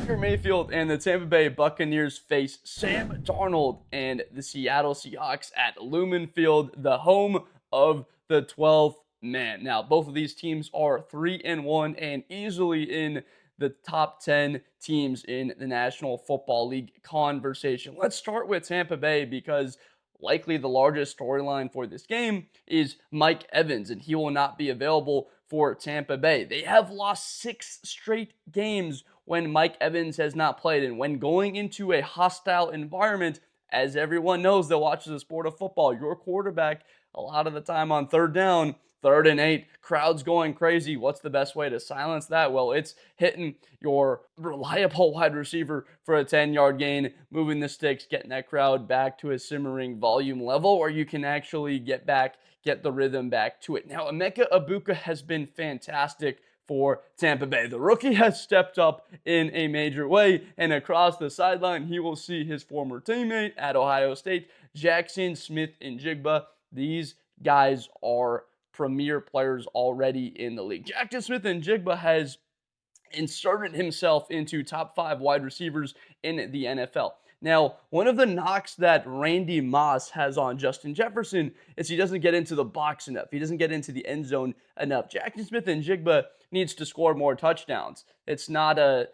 Baker Mayfield and the Tampa Bay Buccaneers face Sam Darnold and the Seattle Seahawks at Lumen Field, the home of the 12th man. Now, both of these teams are 3-1 and easily in the top 10 teams in the National Football League conversation. Let's start with Tampa Bay because likely the largest storyline for this game is Mike Evans, and he will not be available for Tampa Bay. They have lost 6 straight games when Mike Evans has not played, and when going into a hostile environment, as everyone knows that watches the sport of football, your quarterback, a lot of the time on third down, 3rd and 8, crowd's going crazy. What's the best way to silence that? Well, it's hitting your reliable wide receiver for a 10-yard gain, moving the sticks, getting that crowd back to a simmering volume level, or you can actually get the rhythm back to it. Now, Emeka Egbuka has been fantastic for Tampa Bay. The rookie has stepped up in a major way, and across the sideline, he will see his former teammate at Ohio State, Jaxon Smith-Njigba. These guys are premier players already in the league. Jaxon Smith-Njigba has inserted himself into top 5 wide receivers in the NFL. Now, one of the knocks that Randy Moss has on Justin Jefferson is he doesn't get into the box enough. He doesn't get into the end zone enough. Jaxon Smith-Njigba needs to score more touchdowns. It's not a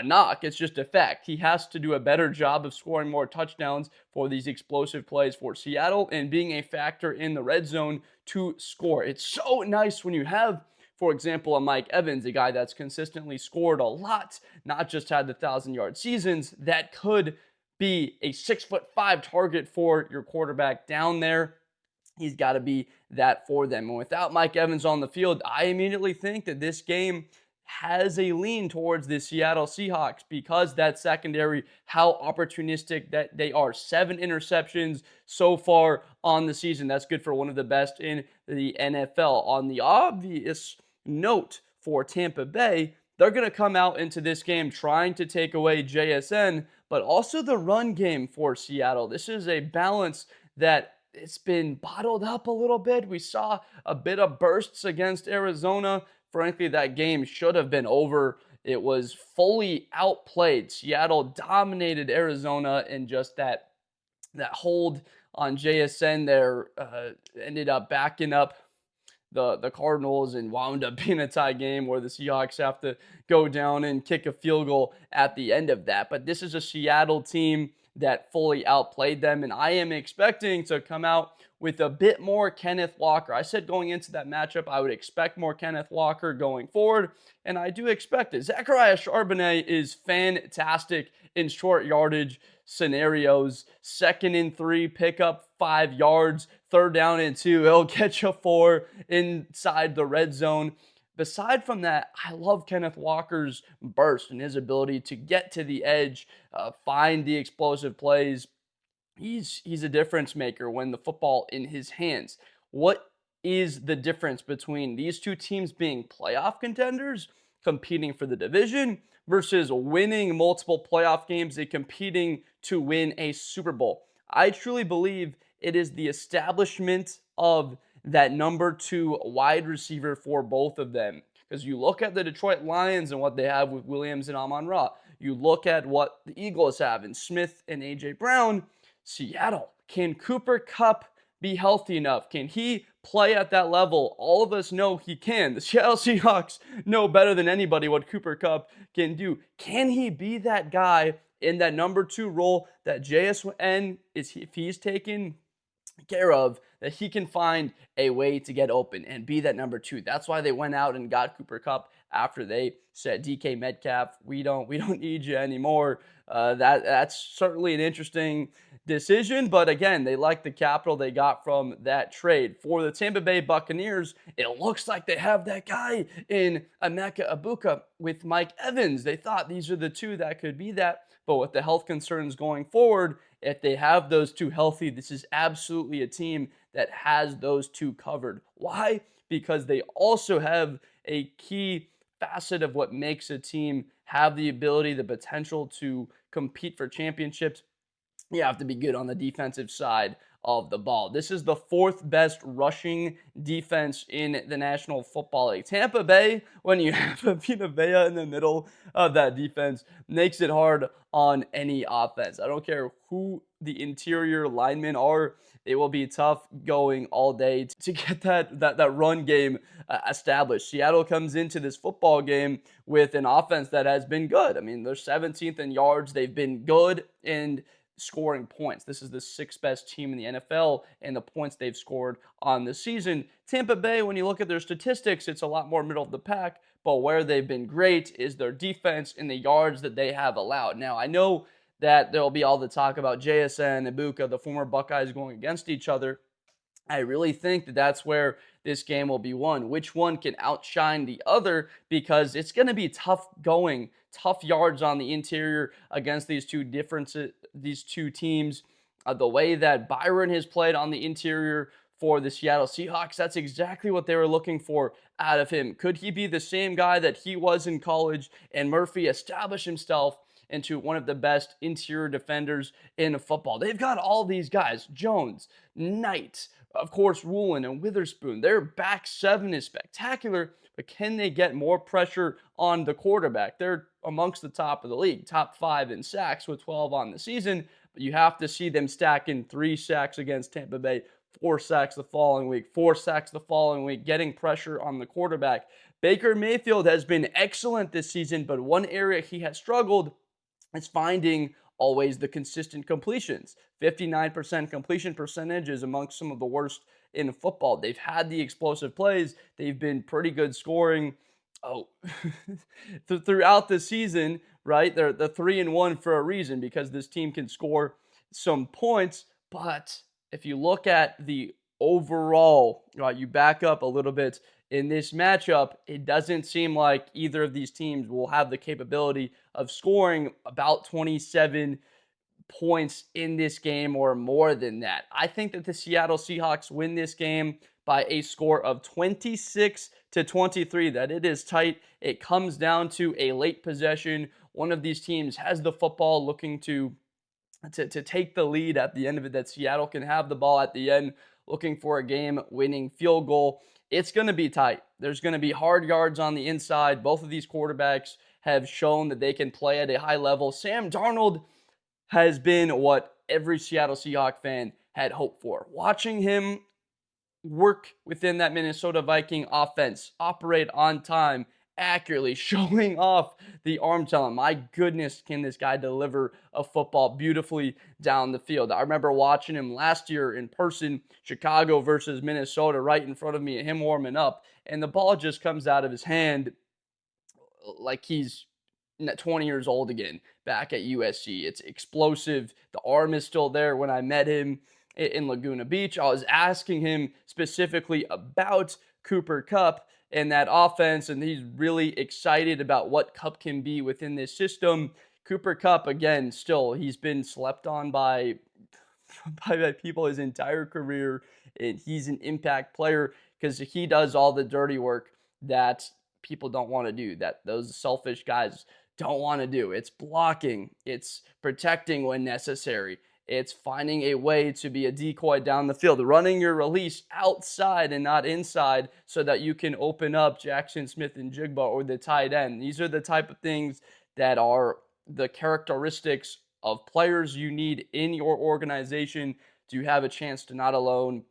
knock. It's just a fact. He has to do a better job of scoring more touchdowns for these explosive plays for Seattle and being a factor in the red zone to score. It's so nice when you have, for example, a Mike Evans, a guy that's consistently scored a lot, not just had the 1,000-yard seasons, that could be a 6'5" target for your quarterback down there. He's got to be that for them. And without Mike Evans on the field, I immediately think that this game has a lean towards the Seattle Seahawks because that secondary, how opportunistic that they are. 7 interceptions so far on the season. That's good for one of the best in the NFL. On the obvious note for Tampa Bay, they're going to come out into this game trying to take away JSN, but also the run game for Seattle. This is a balance that it's been bottled up a little bit. We saw a bit of bursts against Arizona. Frankly, that game should have been over. It was fully outplayed. Seattle dominated Arizona, and just that hold on JSN there ended up backing up the Cardinals and wound up being a tie game where the Seahawks have to go down and kick a field goal at the end of that. But this is a Seattle team that fully outplayed them, and I am expecting to come out with a bit more Kenneth Walker. I said going into that matchup, I would expect more Kenneth Walker going forward, and I do expect it. Zachariah Charbonnet is fantastic in short yardage scenarios. 2nd and 3, pick up 5 yards. 3rd down and 2, he'll get you 4 inside the red zone. Beside from that, I love Kenneth Walker's burst and his ability to get to the edge, find the explosive plays. He's a difference maker when the football in his hands. What is the difference between these two teams being playoff contenders, competing for the division, versus winning multiple playoff games and competing to win a Super Bowl? I truly believe it is the establishment of that number 2 wide receiver for both of them. Because you look at the Detroit Lions and what they have with Williams and Amon-Ra. You look at what the Eagles have in Smith and A.J. Brown. Seattle, can Cooper Kupp be healthy enough? Can he play at that level? All of us know he can. The Seattle Seahawks know better than anybody what Cooper Kupp can do. Can he be that guy in that number 2 role that JSN is, if he's taken care of, that he can find a way to get open and be that number 2. That's why they went out and got Cooper Kupp after they said, DK Metcalf, we don't need you anymore. That's certainly an interesting decision, but again, they like the capital they got from that trade. For the Tampa Bay Buccaneers, it looks like they have that guy in Emeka Egbuka with Mike Evans. They thought these are the 2 that could be that, but with the health concerns going forward, if they have those 2 healthy, this is absolutely a team that has those 2 covered. Why? Because they also have a key facet of what makes a team have the ability, the potential to compete for championships. You have to be good on the defensive side of the ball. This is the fourth best rushing defense in the National Football League. Tampa Bay, when you have Vita Vea in the middle of that defense, makes it hard on any offense. I don't care who the interior linemen are. It will be tough going all day to get that run game established. Seattle comes into this football game with an offense that has been good. I mean, they're 17th in yards. They've been good in scoring points. This is the sixth best team in the NFL and the points they've scored on the season. Tampa Bay, when you look at their statistics, it's a lot more middle of the pack, but where they've been great is their defense and the yards that they have allowed. Now, I know that there will be all the talk about Jaxon Egbuka, the former Buckeyes, going against each other. I really think that that's where this game will be won. Which one can outshine the other? Because it's going to be tough going, tough yards on the interior against these two teams. The way that Byron has played on the interior for the Seattle Seahawks, that's exactly what they were looking for out of him. Could he be the same guy that he was in college and Murphy establish himself into one of the best interior defenders in football? They've got all these guys, Jones, Knight, of course, Woolen and Witherspoon. Their back seven is spectacular, but can they get more pressure on the quarterback? They're amongst the top of the league, top 5 in sacks with 12 on the season, but you have to see them stacking 3 sacks against Tampa Bay, 4 sacks the following week, 4 sacks the following week, getting pressure on the quarterback. Baker Mayfield has been excellent this season, but one area he has struggled is finding always the consistent completions. 59% completion percentage is amongst some of the worst in football. They've had the explosive plays. They've been pretty good scoring. Throughout the season, right? They're 3-1 for a reason, because this team can score some points. But if you look at the overall, right, you back up a little bit in this matchup, it doesn't seem like either of these teams will have the capability of scoring about 27 points in this game or more than that. I think that the Seattle Seahawks win this game by a score of 26-23, that it is tight. It comes down to a late possession. One of these teams has the football looking to take the lead at the end of it, that Seattle can have the ball at the end looking for a game-winning field goal. It's going to be tight. There's going to be hard yards on the inside. Both of these quarterbacks have shown that they can play at a high level. Sam Darnold has been what every Seattle Seahawks fan had hoped for. Watching him work within that Minnesota Viking offense, operate on time, accurately, showing off the arm talent. My goodness, can this guy deliver a football beautifully down the field. I remember watching him last year in person, Chicago versus Minnesota, right in front of me, and him warming up, and the ball just comes out of his hand like he's 20 years old again back at USC. It's explosive. The arm is still there. When I met him in Laguna Beach, I was asking him specifically about Cooper Kupp and that offense, and he's really excited about what Kupp can be within this system. Cooper Kupp, again, still, he's been slept on by people his entire career, and he's an impact player because he does all the dirty work that people don't want to do, that those selfish guys don't want to do. It's blocking, it's protecting when necessary, it's finding a way to be a decoy down the field, running your release outside and not inside so that you can open up Jaxon Smith-Njigba or the tight end. These are the type of things that are the characteristics of players you need in your organization to have a chance to not alone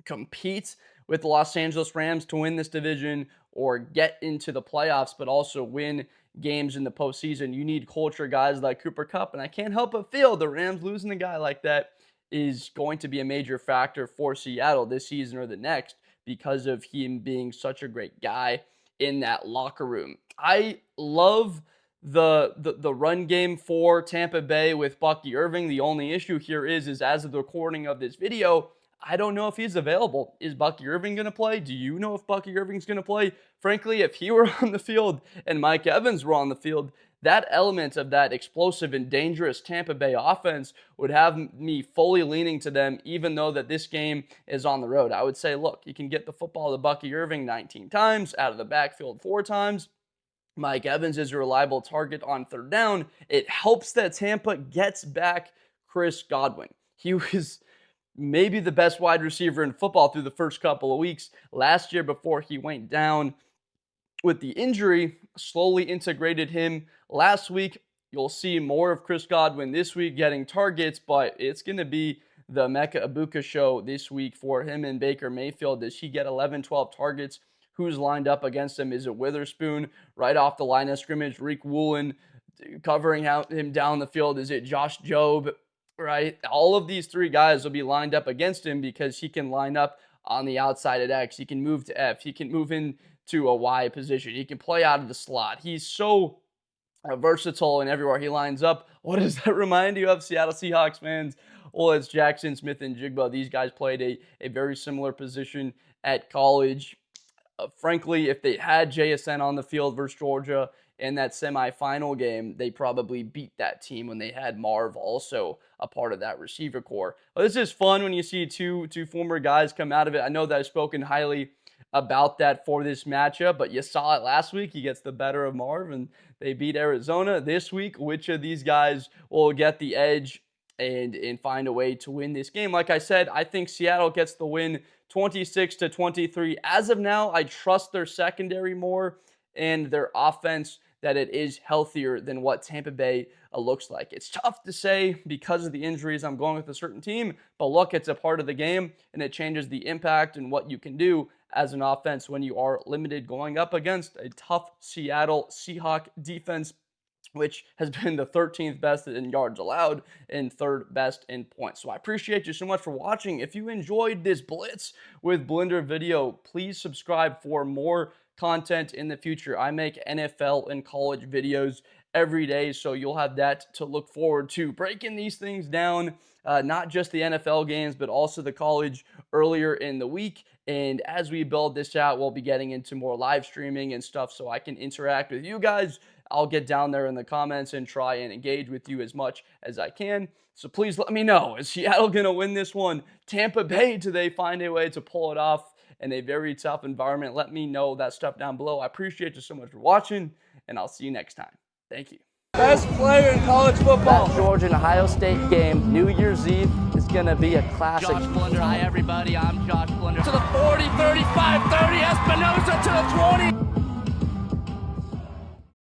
compete with the Los Angeles Rams to win this division or get into the playoffs, but also win games in the postseason. You need culture guys like Cooper Kupp, and I can't help but feel the Rams losing a guy like that is going to be a major factor for Seattle this season or the next because of him being such a great guy in that locker room. I love the run game for Tampa Bay with Bucky Irving. The only issue here is as of the recording of this video, I don't know if he's available. Is Bucky Irving going to play? Do you know if Bucky Irving's going to play? Frankly, if he were on the field and Mike Evans were on the field, that element of that explosive and dangerous Tampa Bay offense would have me fully leaning to them, even though that this game is on the road. I would say, look, you can get the football to Bucky Irving 19 times, out of the backfield 4 times. Mike Evans is a reliable target on third down. It helps that Tampa gets back Chris Godwin. He was maybe the best wide receiver in football through the first couple of weeks last year before he went down with the injury. Slowly integrated him last week. You'll see more of Chris Godwin this week getting targets, but it's going to be the Emeka Egbuka show this week for him and Baker Mayfield. Does he get 11, 12 targets? Who's lined up against him? Is it Witherspoon right off the line of scrimmage? Reek Woolen covering him down the field? Is it Josh Jobe? Right? All of these three guys will be lined up against him because he can line up on the outside at X. He can move to F. He can move into a Y position. He can play out of the slot. He's so versatile and everywhere he lines up. What does that remind you of, Seattle Seahawks fans? Well, it's Jaxon Smith-Njigba. These guys played a very similar position at college. Frankly, if they had JSN on the field versus Georgia in that semifinal game, they probably beat that team when they had Marv also a part of that receiver core. But it's just fun when you see two former guys come out of it. I know that I've spoken highly about that for this matchup, but you saw it last week. He gets the better of Marv, and they beat Arizona. This week, which of these guys will get the edge and find a way to win this game? Like I said, I think Seattle gets the win 26-23. As of now, I trust their secondary more and their offense, that it is healthier than what Tampa Bay looks like. It's tough to say because of the injuries. I'm going with a certain team, but look, it's a part of the game, and it changes the impact and what you can do as an offense when you are limited going up against a tough Seattle Seahawks defense, which has been the 13th best in yards allowed and 3rd best in points. So I appreciate you so much for watching. If you enjoyed this Blitz with Blender video, please subscribe for more content in the future. I make NFL and college videos every day, so you'll have that to look forward to. Breaking these things down, not just the NFL games, but also the college earlier in the week. And as we build this out, we'll be getting into more live streaming and stuff so I can interact with you guys. I'll get down there in the comments and try and engage with you as much as I can. So please let me know, is Seattle going to win this one? Tampa Bay, do they find a way to pull it off in a very tough environment? Let me know that stuff down below. I appreciate you so much for watching, and I'll see you next time. Thank you. Best player in college football. That Georgia and Ohio State game, New Year's Eve, is going to be a classic. Josh Blender. Hi, everybody. I'm Josh Blender. To the 40, 35, 30, Espinosa to the 20.